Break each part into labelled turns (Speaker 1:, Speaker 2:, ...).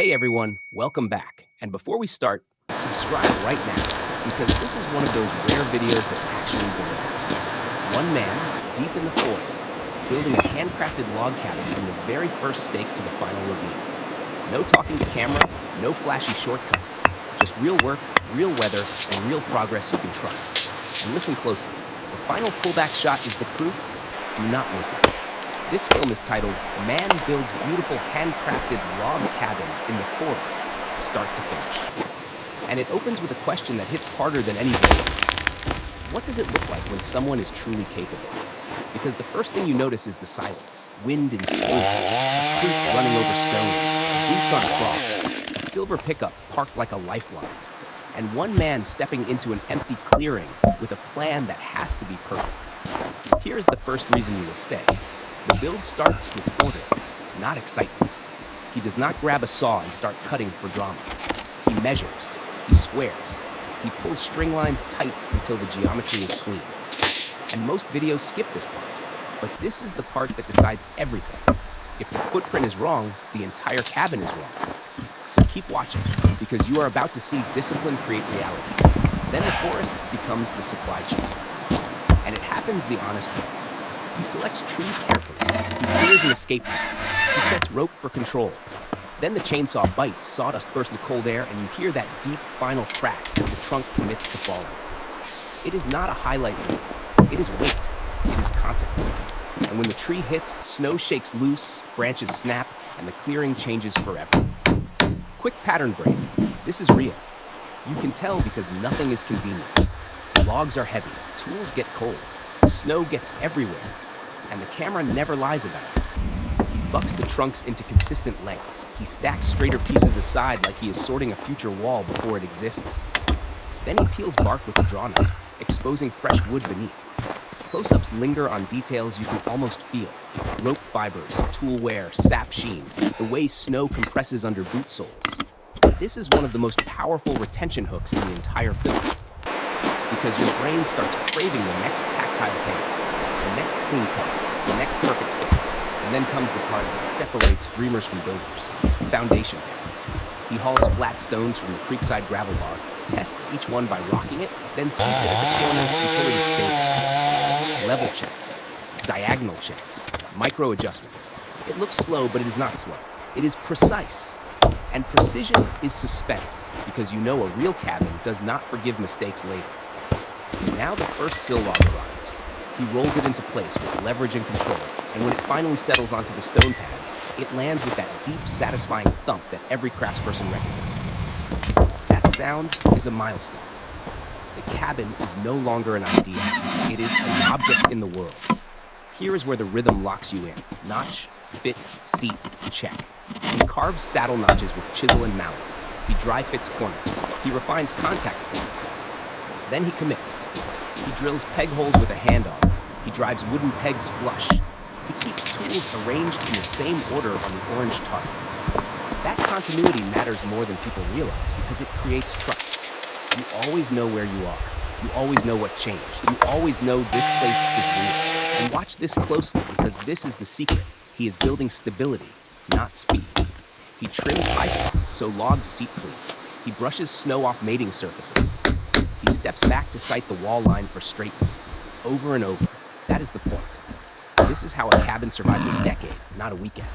Speaker 1: Hey everyone, welcome back. And before we start, subscribe right now because this is one of those rare videos that actually delivers. One man, deep in the forest, building a handcrafted log cabin from the very first stake to the final reveal. No talking to camera, no flashy shortcuts, just real work, real weather, and real progress you can trust. And listen closely, the final pullback shot is the proof. Do not miss it. This film is titled, Man Builds Beautiful Handcrafted Log Cabin in the Forest, Start to Finish. And it opens with a question that hits harder than any basic. What does it look like when someone is truly capable? Because the first thing you notice is the silence, wind in swoops, a creek running over stones, boots on frost, a silver pickup parked like a lifeline, and one man stepping into an empty clearing with a plan that has to be perfect. Here is the first reason you will stay. The build starts with order, not excitement. He does not grab a saw and start cutting for drama. He measures, he squares, he pulls string lines tight until the geometry is clean. And most videos skip this part, but this is the part that decides everything. If the footprint is wrong, the entire cabin is wrong. So keep watching, because you are about to see discipline create reality. Then the forest becomes the supply chain. And it happens the honest way. He selects trees carefully, he clears an escape route, he sets rope for control. Then the chainsaw bites, sawdust bursts into cold air, and you hear that deep final crack as the trunk commits to falling. It is not a highlight reel, it is weight, it is consequence. And when the tree hits, snow shakes loose, branches snap, and the clearing changes forever. Quick pattern break, this is real. You can tell because nothing is convenient. Logs are heavy, tools get cold, snow gets everywhere. And the camera never lies about it. He bucks the trunks into consistent lengths. He stacks straighter pieces aside like he is sorting a future wall before it exists. Then he peels bark with a draw knife, exposing fresh wood beneath. Close-ups linger on details you can almost feel. Rope fibers, tool wear, sap sheen, the way snow compresses under boot soles. This is one of the most powerful retention hooks in the entire film. Because your brain starts craving the next tactile paint, the next clean cut, the next perfect fit. And then comes the part that separates dreamers from builders, foundation pads. He hauls flat stones from the creekside gravel bar, tests each one by rocking it, then seats it at the corners until it is stable. Level checks, diagonal checks, micro adjustments. It looks slow, but it is not slow. It is precise. And precision is suspense, because you know a real cabin does not forgive mistakes later. Now the first sill log arrives. He rolls it into place with leverage and control, and when it finally settles onto the stone pads, it lands with that deep, satisfying thump that every craftsperson recognizes. That sound is a milestone. The cabin is no longer an idea, it is an object in the world. Here is where the rhythm locks you in. Notch, fit, seat, check. He carves saddle notches with chisel and mallet. He dry fits corners. He refines contact points. Then he commits. He drills peg holes with a hand awl. He drives wooden pegs flush. He keeps tools arranged in the same order on the orange tarp. That continuity matters more than people realize because it creates trust. You always know where you are. You always know what changed. You always know this place is real. And watch this closely because this is the secret. He is building stability, not speed. He trims high spots so logs seat clean. He brushes snow off mating surfaces. He steps back to sight the wall line for straightness. Over and over. That is the point. This is how a cabin survives a decade, not a weekend.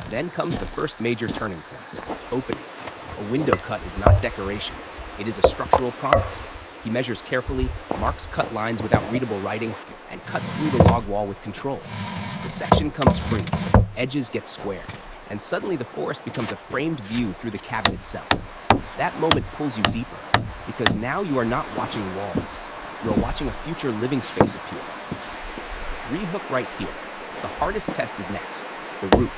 Speaker 1: Then comes the first major turning point. Openings. A window cut is not decoration. It is a structural promise. He measures carefully, marks cut lines without readable writing, and cuts through the log wall with control. The section comes free. Edges get squared. And suddenly the forest becomes a framed view through the cabin itself. That moment pulls you deeper, because now you are not watching walls. You are watching a future living space appear. Rehook right here. The hardest test is next, the roof.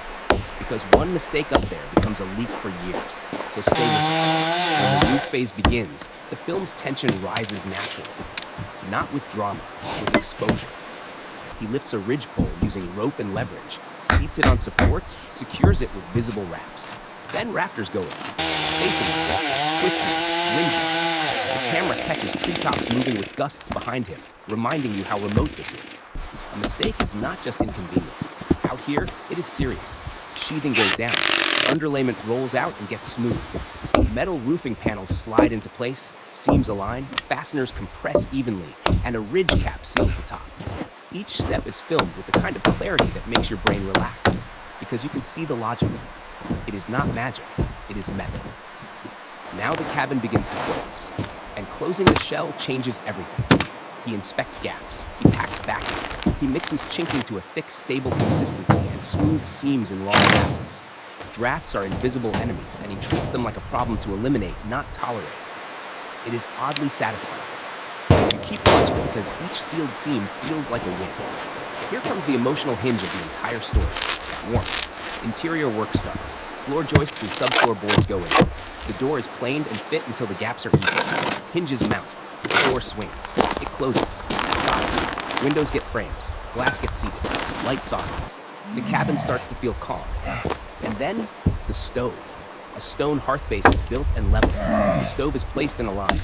Speaker 1: Because one mistake up there becomes a leak for years. So stay with me. When the roof phase begins, the film's tension rises naturally. Not with drama, with exposure. He lifts a ridge pole using rope and leverage, seats it on supports, secures it with visible wraps. Then rafters go in, spacing it, twisting, winding. The camera catches treetops moving with gusts behind him, reminding you how remote this is. A mistake is not just inconvenient. Out here, it is serious. Sheathing goes down. Underlayment rolls out and gets smooth. Metal roofing panels slide into place, seams align, fasteners compress evenly, and a ridge cap seals the top. Each step is filmed with the kind of clarity that makes your brain relax, because you can see the logic. It is not magic, it is method. Now the cabin begins to close, and closing the shell changes everything. He inspects gaps, he packs backing, he mixes chinking to a thick, stable consistency and smooth seams in long passes. Drafts are invisible enemies, and he treats them like a problem to eliminate, not tolerate. It is oddly satisfying. You keep watching because each sealed seam feels like a win. Here comes the emotional hinge of the entire story. Warmth. Interior work starts. Floor joists and subfloor boards go in. The door is planed and fit until the gaps are even. Hinges mount. The door swings. It closes. Solid. Windows get frames. Glass gets seated. Light softens. The cabin starts to feel calm. And then, the stove. A stone hearth base is built and leveled. The stove is placed and aligned.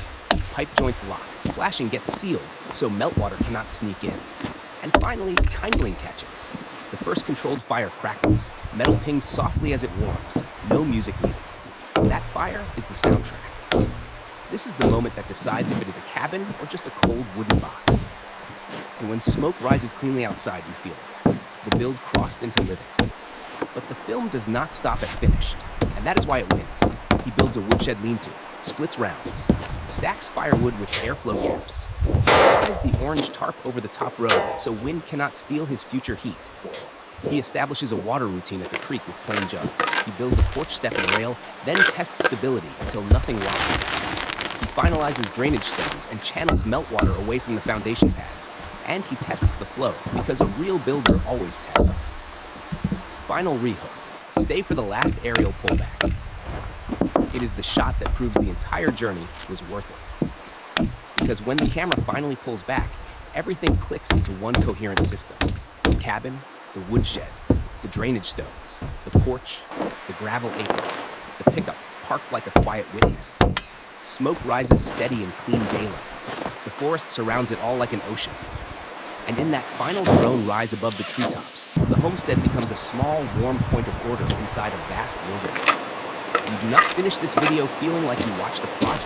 Speaker 1: Pipe joints lock. Flashing gets sealed, so meltwater cannot sneak in. And finally, kindling catches. The first controlled fire crackles. Metal pings softly as it warms. No music needed. That fire is the soundtrack. This is the moment that decides if it is a cabin or just a cold wooden box. And when smoke rises cleanly outside, you feel it. The build crossed into living. But the film does not stop at finished, and that is why it wins. He builds a woodshed lean-to, splits rounds, stacks firewood with airflow gaps, ties the orange tarp over the top row so wind cannot steal his future heat. He establishes a water routine at the creek with plain jugs. He builds a porch step and rail, then tests stability until nothing wobbles. He finalizes drainage stones and channels meltwater away from the foundation pads. And he tests the flow, because a real builder always tests. Final rehook. Stay for the last aerial pullback. It is the shot that proves the entire journey was worth it. Because when the camera finally pulls back, everything clicks into one coherent system. The cabin, the woodshed, the drainage stones, the porch, the gravel apron, the pickup parked like a quiet witness. Smoke rises steady in clean daylight. The forest surrounds it all like an ocean. And in that final drone rise above the treetops, the homestead becomes a small, warm point of order inside a vast wilderness. You do not finish this video feeling like you watched a project.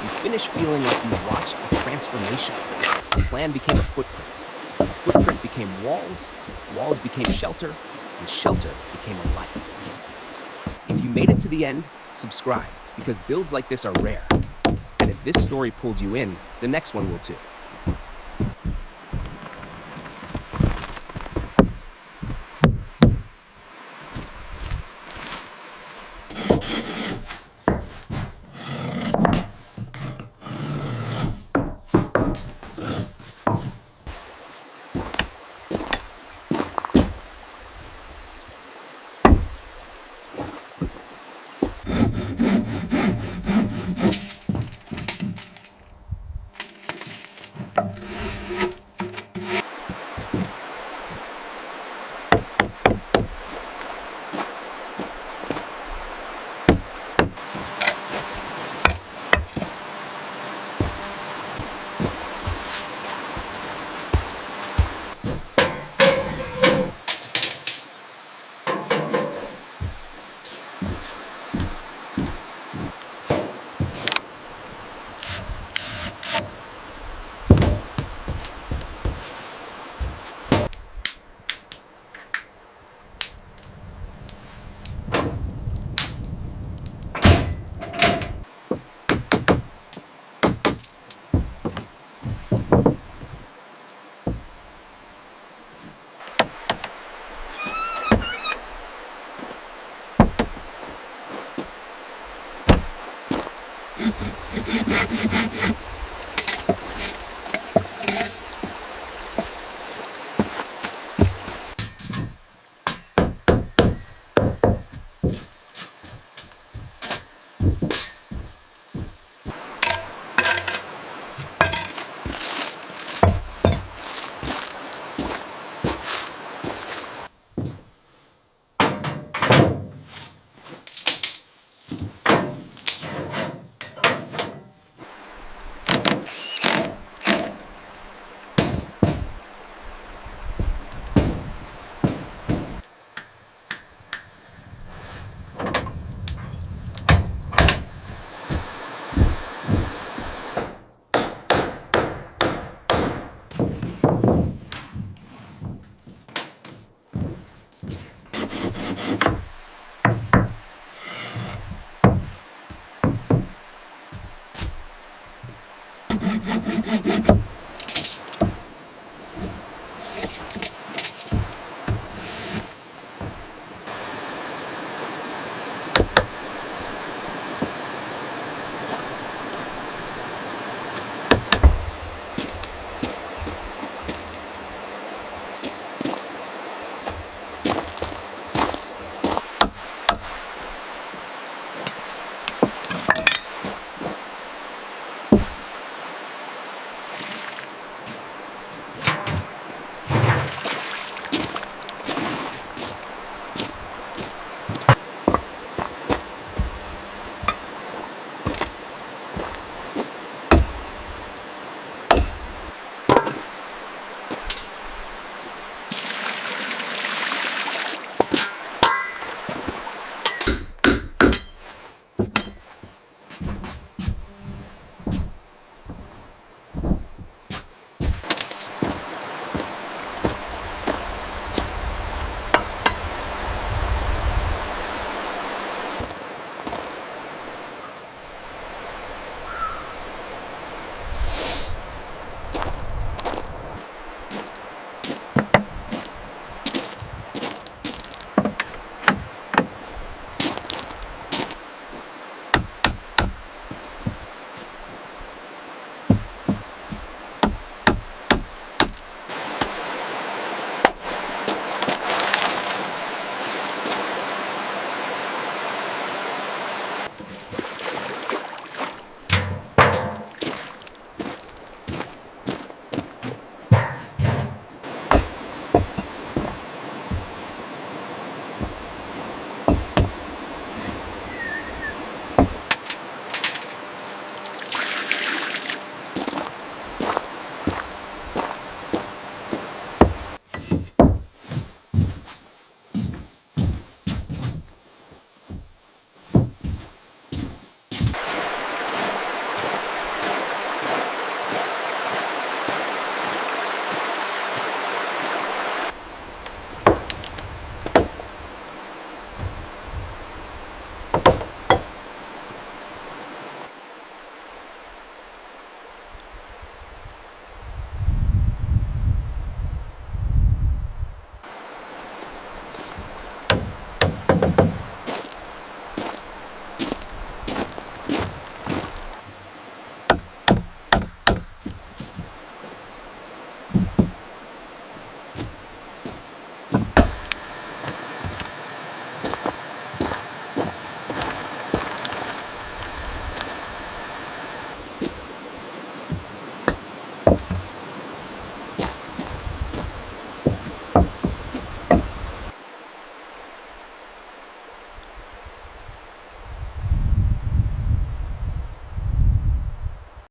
Speaker 1: You finish feeling like you watched a transformation. The plan became a footprint became walls, walls became shelter, and shelter became a life. If you made it to the end, subscribe, because builds like this are rare. And if this story pulled you in, the next one will too.